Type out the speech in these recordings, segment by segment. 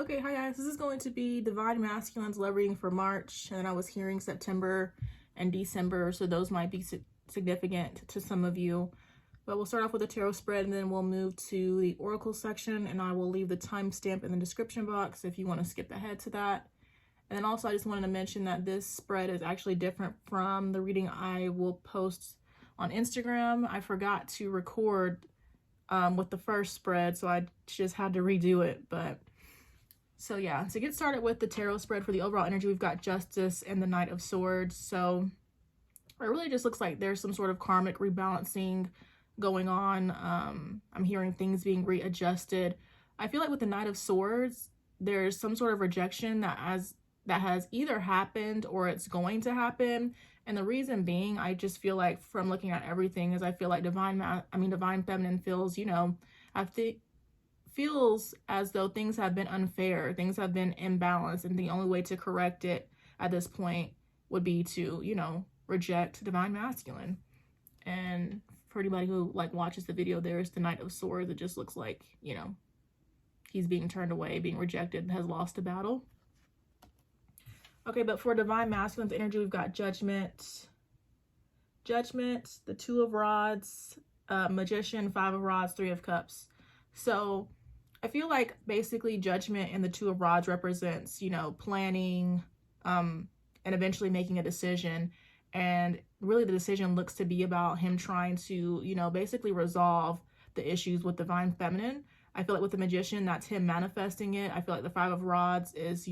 Okay, hi guys. This is going to be Divine Masculine's love reading for March, and then I was hearing September and December, so those might be significant to some of you. But we'll start off with a tarot spread, and then we'll move to the oracle section, and I will leave the timestamp in the description box if you want to skip ahead to that. And then also I just wanted to mention that this spread is actually different from the reading I will post on Instagram. I forgot to record with the first spread, so I just had to redo it, but so yeah, to get started with the tarot spread for the overall energy, we've got Justice and the Knight of Swords. So it really just looks like there's some sort of karmic rebalancing going on. I'm hearing things being readjusted. I feel like with the Knight of Swords, there's some sort of rejection that has either happened or it's going to happen. And the reason being, I just feel like from looking at everything is I feel like Divine Feminine feels, feels as though things have been unfair, things have been imbalanced, and the only way to correct it at this point would be to, reject Divine Masculine. And for anybody who watches the video, there's the Knight of Swords. It just looks like, he's being turned away, being rejected, has lost a battle. Okay, but for Divine Masculine's energy, we've got Judgment, the Two of Rods, Magician, Five of Rods, Three of Cups. So I feel like basically Judgment and the Two of Rods represents, planning and eventually making a decision. And really the decision looks to be about him trying to, basically resolve the issues with Divine Feminine. I feel like with the Magician, that's him manifesting it. I feel like the Five of Rods is,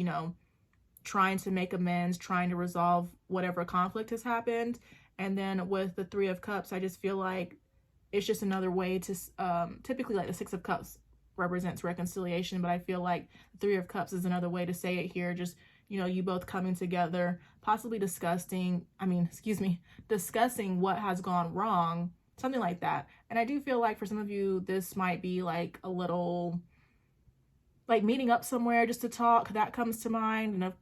trying to make amends, trying to resolve whatever conflict has happened. And then with the Three of Cups, I just feel like it's just another way to, typically like the Six of Cups represents reconciliation, but I feel like the Three of Cups is another way to say it here. Just, you both coming together, possibly discussing what has gone wrong, something like that. And I do feel like for some of you, this might be like a little, like meeting up somewhere just to talk. That comes to mind. And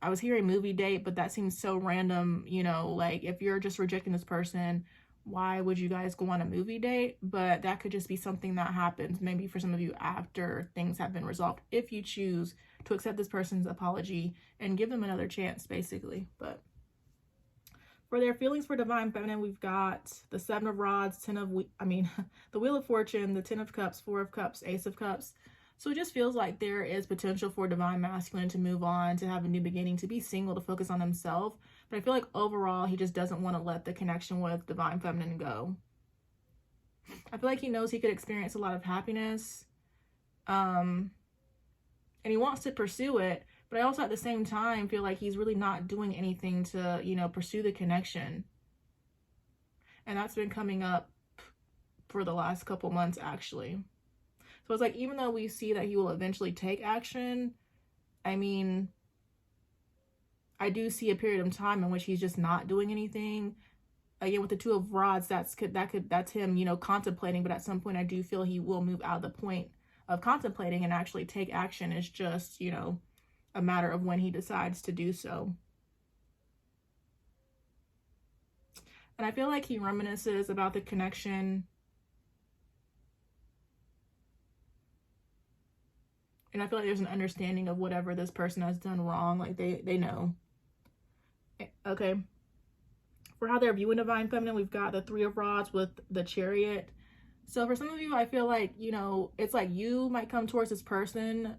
I was hearing movie date, but that seems so random, like if you're just rejecting this person, why would you guys go on a movie date? But that could just be something that happens maybe for some of you after things have been resolved, if you choose to accept this person's apology and give them another chance, basically. But for their feelings for Divine Feminine, we've got the Seven of Rods, the Wheel of Fortune, the Ten of Cups, Four of Cups, Ace of Cups. So it just feels like there is potential for Divine Masculine to move on, to have a new beginning, to be single, to focus on himself. But I feel like overall, he just doesn't want to let the connection with Divine Feminine go. I feel like he knows he could experience a lot of happiness. And he wants to pursue it. But I also at the same time feel like he's really not doing anything to, pursue the connection. And that's been coming up for the last couple months, actually. So it's like, even though we see that he will eventually take action, I do see a period of time in which he's just not doing anything. Again, with the Two of Rods, that's him, contemplating, but at some point I do feel he will move out of the point of contemplating and actually take action. It's just, a matter of when he decides to do so. And I feel like he reminisces about the connection. And I feel like there's an understanding of whatever this person has done wrong. Like they know. Okay. For how they're viewing Divine Feminine, we've got the Three of Rods with the Chariot. So for some of you, I feel like, it's like you might come towards this person,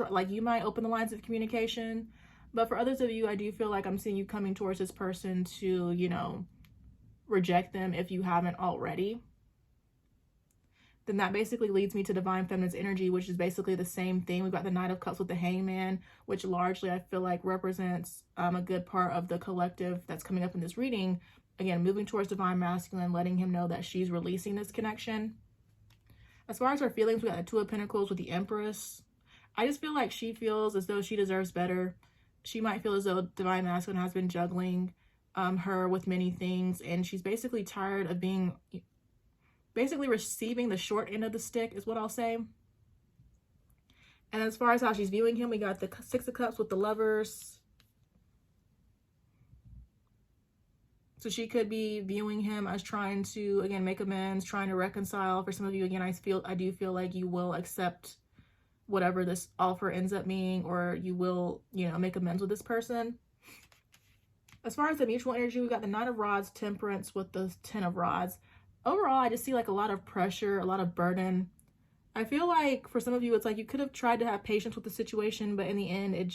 like you might open the lines of communication. But for others of you, I do feel like I'm seeing you coming towards this person to, reject them if you haven't already. Then that basically leads me to Divine Feminine's energy, which is basically the same thing. We've got the Knight of Cups with the Hangman, which largely I feel like represents a good part of the collective that's coming up in this reading. Again, moving towards Divine Masculine, letting him know that she's releasing this connection. As far as her feelings, we got the Two of Pentacles with the Empress. I just feel like she feels as though she deserves better. She might feel as though Divine Masculine has been juggling her with many things, and she's basically tired of being... basically receiving the short end of the stick is what I'll say. And as far as how she's viewing him, we got the Six of Cups with the Lovers. So she could be viewing him as trying to, again, make amends, trying to reconcile. For some of you, again, I do feel like you will accept whatever this offer ends up being, or you will, you know, make amends with this person. As far as the mutual energy, we got the Nine of Rods, Temperance with the Ten of Rods. Overall, I just see like a lot of pressure, a lot of burden. I feel like for some of you, it's like you could have tried to have patience with the situation, but in the end, it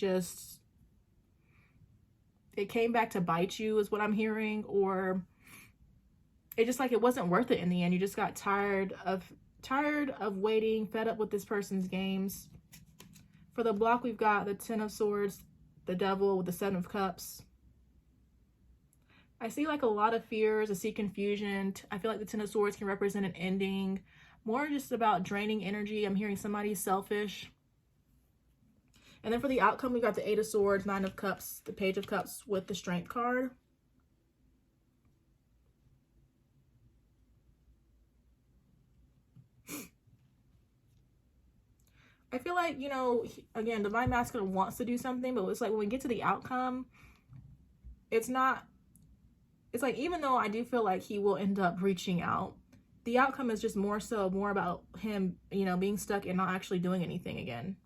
came back to bite you is what I'm hearing, or it just like it wasn't worth it in the end. You just got tired of waiting, fed up with this person's games. For the block, we've got the Ten of Swords, the Devil with the Seven of Cups. I see like a lot of fears. I see confusion. I feel like the Ten of Swords can represent an ending, more just about draining energy. I'm hearing somebody's selfish. And then for the outcome, we got the Eight of Swords, Nine of Cups, the Page of Cups with the Strength card. I feel like, you know, again, Divine Masculine wants to do something, but it's like when we get to the outcome, it's not, it's like, even though I do feel like he will end up reaching out, the outcome is just more about him, you know, being stuck and not actually doing anything again.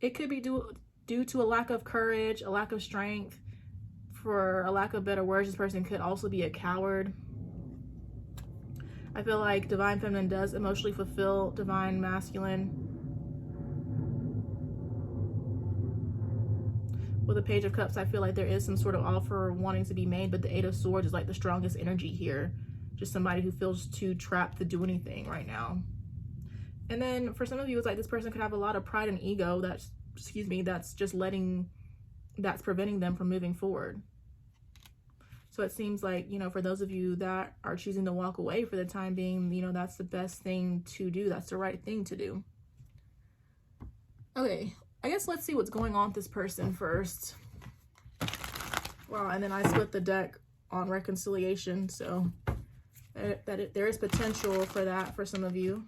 It could be due to a lack of courage, a lack of strength. For a lack of better words, this person could also be a coward. I feel like Divine Feminine does emotionally fulfill Divine Masculine. With the Page of Cups, I feel like there is some sort of offer wanting to be made, but the Eight of Swords is like the strongest energy here. Just somebody who feels too trapped to do anything right now. And then for some of you, it's like this person could have a lot of pride and ego that's preventing them from moving forward. So it seems like, you know, for those of you that are choosing to walk away for the time being, you know, that's the best thing to do. That's the right thing to do. Okay, I guess let's see what's going on with this person first. Wow, and then I split the deck on reconciliation, so there is potential for that for some of you.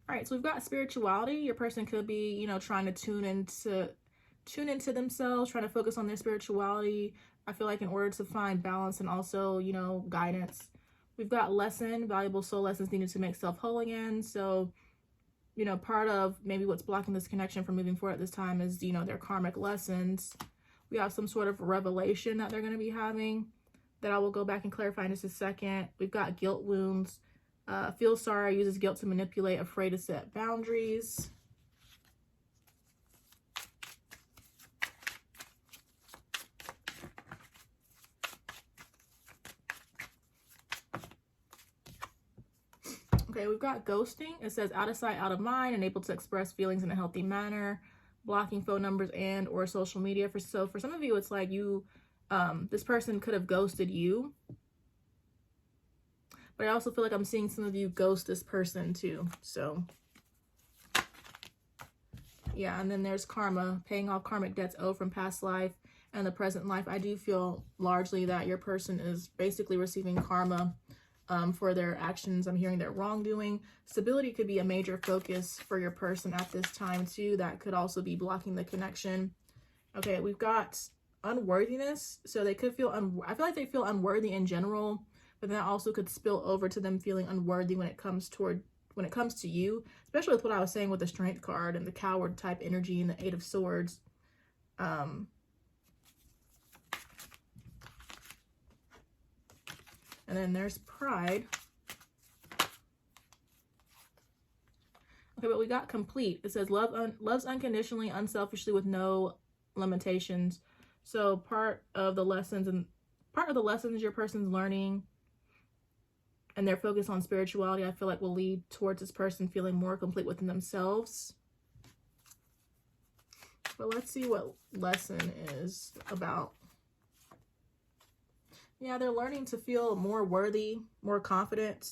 All right, so we've got spirituality. Your person could be, you know, trying to tune into themselves, trying to focus on their spirituality. I feel like in order to find balance and also, you know, guidance. We've got lesson, valuable soul lessons needed to make self whole again. So, you know, part of maybe what's blocking this connection from moving forward at this time is, you know, their karmic lessons. We have some sort of revelation that they're going to be having that I will go back and clarify in just a second. We've got guilt wounds. Feels sorry, uses guilt to manipulate, afraid to set boundaries. Okay, we've got ghosting. It says out of sight, out of mind, unable to express feelings in a healthy manner, blocking phone numbers and or social media. So for some of you, it's like you, this person could have ghosted you. But I also feel like I'm seeing some of you ghost this person too. So, yeah. And then there's karma, paying off karmic debts owed from past life and the present life. I do feel largely that your person is basically receiving karma for their actions. I'm hearing their wrongdoing. Stability could be a major focus for your person at this time too. That could also be blocking the connection. Okay, we've got unworthiness. So they could feel, I feel like they feel unworthy in general. But that also could spill over to them feeling unworthy when it comes to you, especially with what I was saying with the Strength card and the coward type energy and the Eight of Swords. And then there's pride. Okay, but we got complete. It says loves unconditionally, unselfishly, with no limitations. So part of the lessons your person's learning and their focus on spirituality, I feel like will lead towards this person feeling more complete within themselves. But let's see what lesson is about. Yeah, they're learning to feel more worthy, more confident.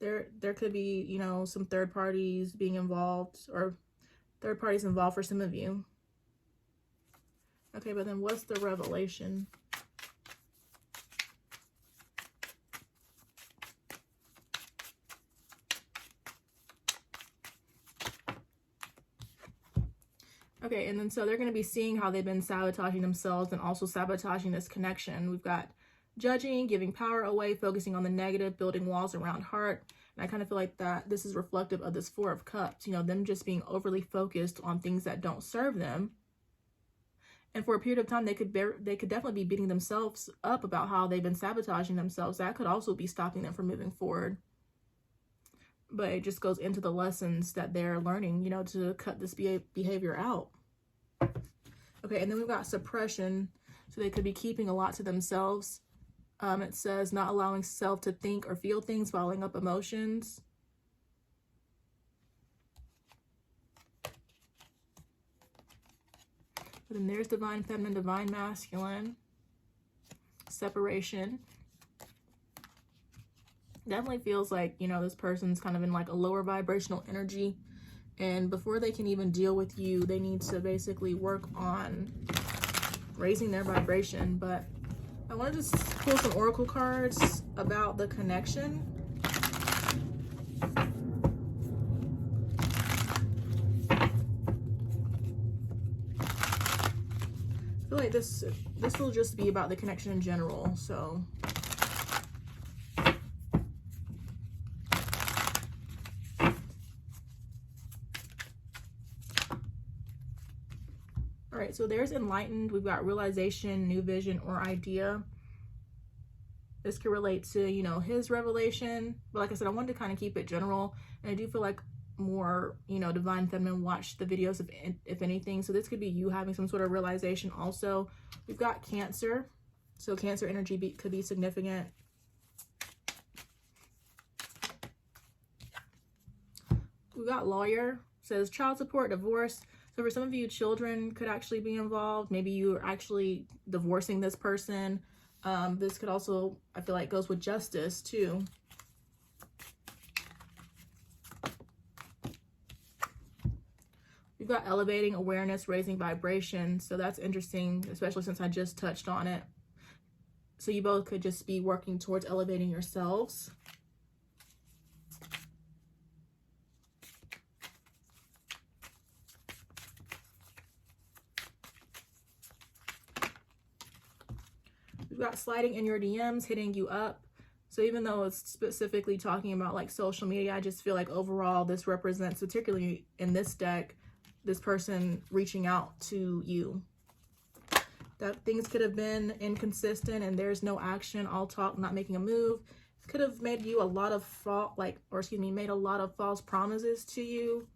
There could be, you know, some third parties being involved, or third parties involved for some of you. Okay, but then what's the revelation? Okay, and then so they're going to be seeing how they've been sabotaging themselves and also sabotaging this connection. We've got judging, giving power away, focusing on the negative, building walls around heart. And I kind of feel like that this is reflective of this Four of Cups, you know, them just being overly focused on things that don't serve them. And for a period of time, they could definitely be beating themselves up about how they've been sabotaging themselves. That could also be stopping them from moving forward. But it just goes into the lessons that they're learning, you know, to cut this behavior out. Okay, and then we've got suppression. So they could be keeping a lot to themselves. It says not allowing self to think or feel things, bottling up emotions. But then there's divine feminine, divine masculine. Separation. Definitely feels like, you know, this person's kind of in like a lower vibrational energy. And before they can even deal with you, they need to basically work on raising their vibration. But I want to just pull some oracle cards about the connection. I feel like this will just be about the connection in general. So all right, so there's enlightened. We've got realization, new vision, or idea. This could relate to, you know, his revelation. But like I said, I wanted to kind of keep it general. And I do feel like more, you know, divine feminine watch the videos if anything. So this could be you having some sort of realization also. We've got Cancer. So Cancer energy could be significant. We've got lawyer. Says child support, divorce. So for some of you, children could actually be involved. Maybe you're actually divorcing this person. This could also, I feel like, goes with justice too. We've got elevating awareness, raising vibration. So that's interesting, especially since I just touched on it. So you both could just be working towards elevating yourselves. We've got sliding in your DMs, hitting you up. So even though it's specifically talking about like social media, I just feel like overall this represents, particularly in this deck, this person reaching out to you. That things could have been inconsistent and there's no action, all talk, not making a move. Could have made you a lot of made a lot of false promises to you.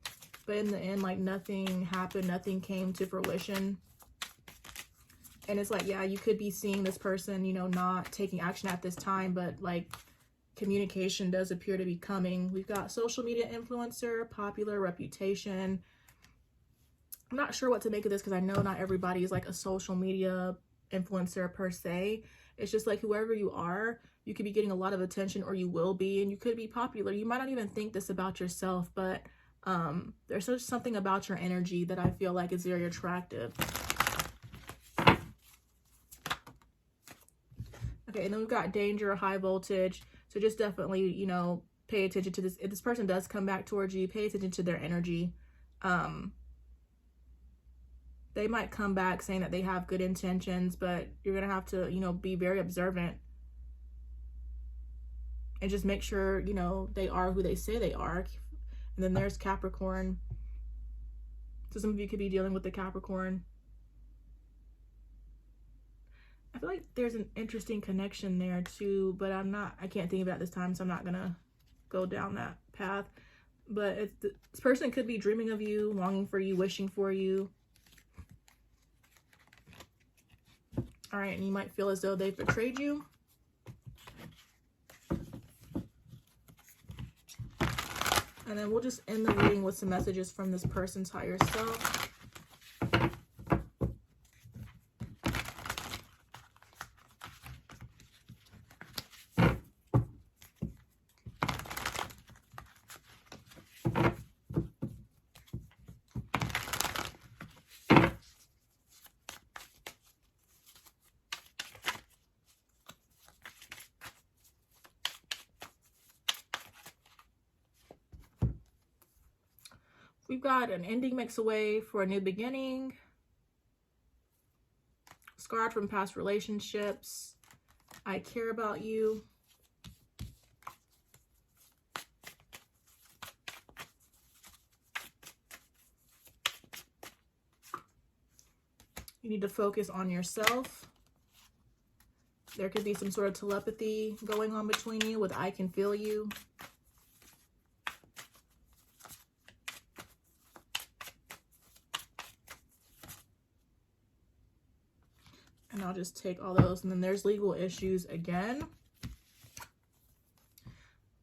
But in the end, like nothing happened, nothing came to fruition. And it's like, yeah, you could be seeing this person, you know, not taking action at this time, but like communication does appear to be coming. We've got social media influencer, popular, reputation. I'm not sure what to make of this because I know not everybody is like a social media influencer per se. It's just like whoever you are, you could be getting a lot of attention, or you will be, and you could be popular. You might not even think this about yourself, but there's just something about your energy that I feel like is very attractive. Okay, and then we've got danger, high voltage. So just definitely, you know, pay attention to this. If this person does come back towards you, pay attention to their energy. They might come back saying that they have good intentions, but you're going to have to, you know, be very observant. And just make sure, you know, they are who they say they are. And then there's Capricorn. So some of you could be dealing with the Capricorn. I feel like there's an interesting connection there too, but I can't think of it at this time, so I'm not gonna go down that path. But this person could be dreaming of you, longing for you, wishing for you. All right, and you might feel as though they've betrayed you. And then we'll just end the reading with some messages from this person's higher self. We've got an ending makes a way for a new beginning. Scarred from past relationships. I care about you. You need to focus on yourself. There could be some sort of telepathy going on between you with I can feel you. And I'll just take all those. And then there's legal issues again.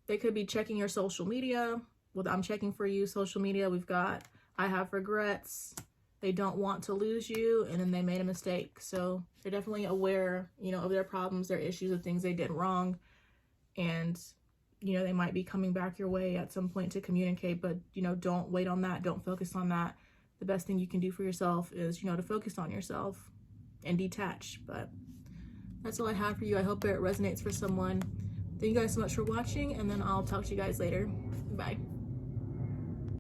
They could be checking your social media. Well, I'm checking for you, social media. We've got I have regrets. They don't want to lose you, and then they made a mistake. So they're definitely aware, you know, of their problems, their issues, of things they did wrong. And, you know, they might be coming back your way at some point to communicate, but, you know, don't wait on that. Don't focus on that. The best thing you can do for yourself is, you know, to focus on yourself and detach. But that's all I have for you. I hope it resonates for someone. Thank you guys so much for watching, and then I'll talk to you guys later. Bye.